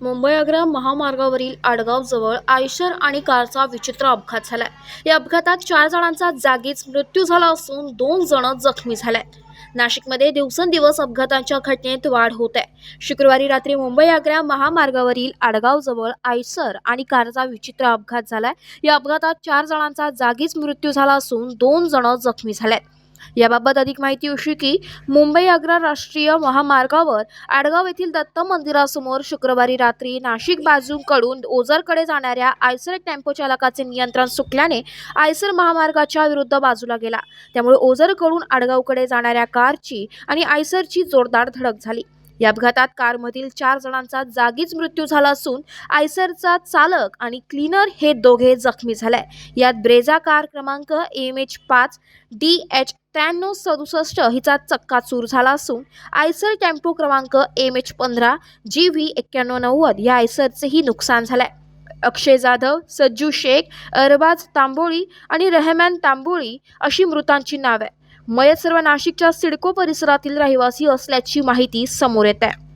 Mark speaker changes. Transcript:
Speaker 1: मुंबई आग्रा महामार्गावरील आडगाव जवळ आयशर आणि कारचा विचित्र अपघात झालाय। या अपघातात 4 जणांचा जागीच मृत्यू झाला असून 2 जण जखमी झालेत। नाशिकमध्ये दिवसेंदिवस अपघातांच्या घटनेत वाढ होत आहे। शुक्रवारी रात्री मुंबई आग्रा महामार्गावरील आडगाव जवळ आयशर आणि कारचा विचित्र अपघात झालाय। या अपघातात 4 जणांचा जागीच मृत्यू झाला असून 2 जण जखमी झालेत। याबाबत अधिक माहिती अशी की मुंबई आग्रा राष्ट्रीय महामार्गावर आडगाव येथील दत्त मंदिरासमोर शुक्रवारी रात्री नाशिक बाजूकडून ओझरकडे जाणाऱ्या आयसर टेम्पो चालकाचे नियंत्रण सुटल्याने आयसर महामार्गाच्या विरुद्ध बाजूला गेला। त्यामुळे ओझरकडून आडगावकडे जाणाऱ्या कारची आणि आयसरची जोरदार धडक झाली। या अपघातात कारमधील 4 जणांचा जागीच मृत्यू झाला असून आयसरचा चालक आणि क्लीनर हे दोघे जखमी झाले। यात ब्रेझा कार क्रमांक MH5 DH 9367 हिचा चक्काचूर झाला असून आयसर टेम्पो क्रमांक MH15 GV 9190 या आयसरचेही नुकसान झाले। अक्षय जाधव, सज्जू शेख, अरबाज तांबोळी आणि रहमान तांबोळी अशी मृतांची नावे। मयत सर्व नाशिकच्या सिडको परिसरातील रहिवासी असल्याची माहिती समोर येत आहे।